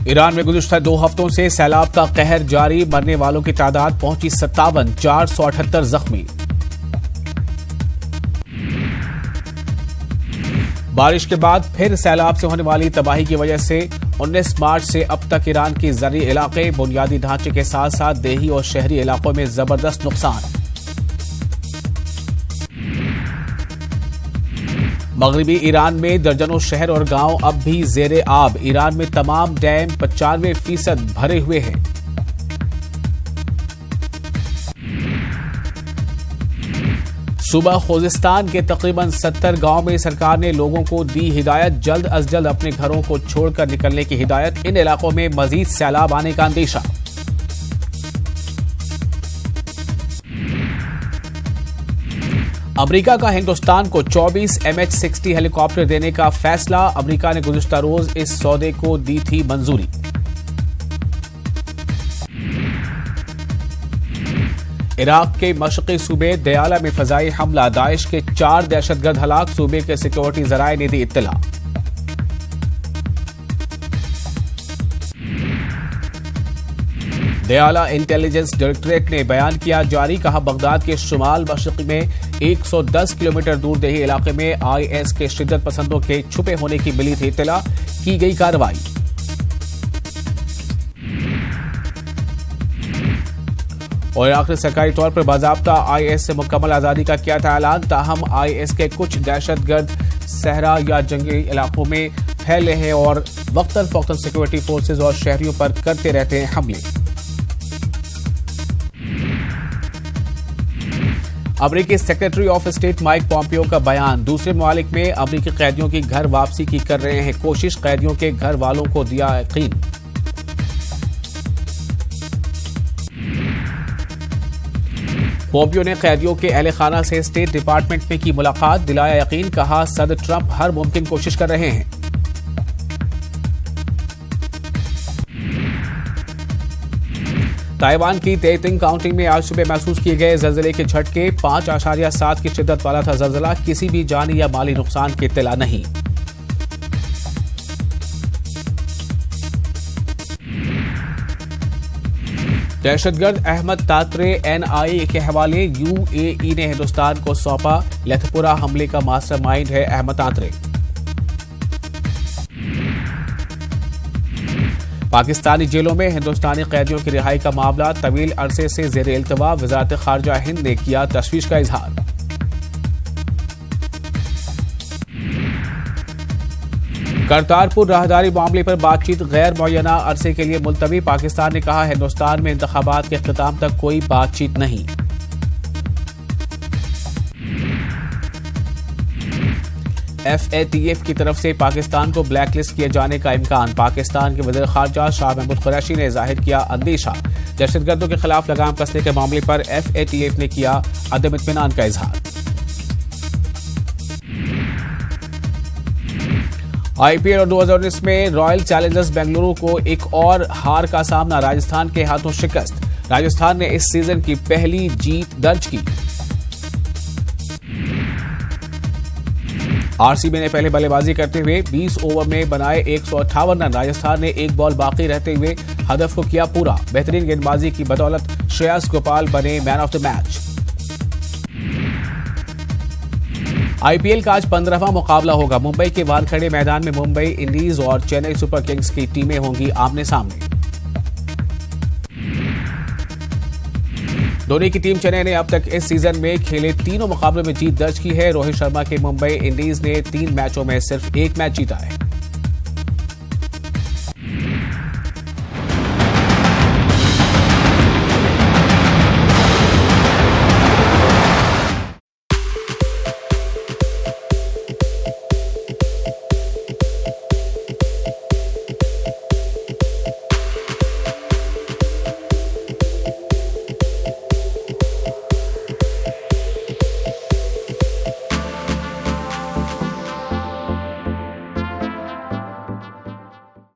Iran में गुज़िश्ता 2 हफ्तों से सैलाब का कहर जारी, मरने वालों की तादाद पहुंची 57, 478 जख्मी। बारिश के बाद फिर सैलाब से होने वाली तबाही की वजह से 19 मार्च से अब तक ईरान के ज़रई इलाके, बुनियादी ढांचे के साथ साथ देही और शहरी इलाकों में जबरदस्त नुकसान। मगरबी ईरान में दर्जनों शहर और गांव अब भी जेरे आब। ईरान में तमाम डैम 95% भरे हुए हैं। सूबा खुजिस्तान के तकरीबन 70 गांव में सरकार ने लोगों को दी हिदायत, जल्द अज जल्द अपने घरों को छोड़कर निकलने की हिदायत। इन इलाकों में मजीद सैलाब आने का अंदेशा। अमेरिका का हिंदुस्तान को 24 MH-60 हेलीकॉप्टर देने का फैसला। अमेरिका ने गुज़िश्ता रोज इस सौदे को दी थी मंजूरी। इराक के मशरक़ी सूबे दयाला में फ़ज़ाई हमला, दाइश के 4 दहशतगर्द हलाक, सूबे के सिक्योरिटी ज़राए ने दी इत्तला। दयाला इंटेलिजेंस डायरेक्टरेट ने बयान किया जारी, कहा बगदाद के शुमाल मशरक़ में 110 किलोमीटर दूर देही इलाके में IS के शिद्दत पसंदों के छुपे होने की मिली थी इत्तला, की गई कार्रवाई। और इराक ने सरकारी तौर पर बाज़ाब्ता IS से मुकम्मल आज़ादी का किया था ऐलान, ताहम IS के कुछ दहशतगर्द सहरा या जंगी इलाकों में फैले हैं और वक्तन फौक्तन सिक्योरिटी फोर्सेज और शहरियों पर करते रहते हैं हमले। अमेरिकी secretary of state Mike Pompeo का बयान, दूसरे ममालिक में अमेरिकी कैदियों की घर वापसी की कर रहे हैं कोशिश, कैदियों के घर वालों को दिया यकीन। पॉम्पियो ने कैदियों के अहले खाना से स्टेट डिपार्टमेंट में की मुलाकात, दिलाया यकीन, कहा सदर ट्रंप हर मुमकिन कोशिश कर रहे हैं। ताइवान की तेइतिंग काउंटी में आज सुबह महसूस किए गए ज़लज़ले के झटके, 5.7 की शिद्दत वाला था ज़लज़ला, किसी भी जानी या माली नुकसान की इत्तला नहीं। दहशतगर्द अहमद तातरे NIA के हवाले, UAE ने हिंदुस्तान को सौंपा, लथपुरा हमले का मास्टरमाइंड है अहमद तातरे। पाकिस्तानी जेलों में हिंदुस्तानी कैदियों की रिहाई का मामला तवील अरसे से ज़ेर इल्तवा, वज़ारत ख़ारजा हिंद ने किया तशवीश का इजहार। करतारपुर राहदारी मामले पर बातचीत गैर मुअय्यना अरसे के लिए मुलतवी, पाकिस्तान ने कहा हिंदुस्तान में इंतखाबात के इख्तिताम तक कोई बातचीत नहीं। FATF की तरफ से पाकिस्तान को ब्लैकलिस्ट किए जाने का इम्कान, पाकिस्तान के वज़ीर ख़ारजा शाह महमूद कुरैशी ने जाहिर किया अंदेशा। दहशतगर्दों के खिलाफ लगाम कसने के मामले पर FATF ने किया अदम इत्मीनान का इजहार। IPL और 2019 में रॉयल चैलेंजर्स बेंगलुरु को एक और हार का सामना, राजस्थान के हाथों शिकस्त। राजस्थान ने इस सीजन की पहली जीत दर्ज की। RCB ने पहले बल्लेबाजी करते हुए 20 ओवर में बनाए 158 रन। राजस्थान ने एक बॉल बाकी रहते हुए हदफ को किया पूरा। बेहतरीन गेंदबाजी की बदौलत श्रेयस गोपाल बने man of the match. IPL का आज 15वां मुकाबला होगा। मुंबई के वानखेड़े मैदान में मुंबई इंडियंस और चेन्नई सुपर किंग्स की टीमें होंगी आमने सामने। धोनी की टीम चेन्नई ने अब तक इस सीजन में खेले तीनों मुकाबलों में जीत दर्ज की है। रोहित शर्मा के मुंबई इंडियंस ने 3 मैचों में सिर्फ 1 मैच जीता है।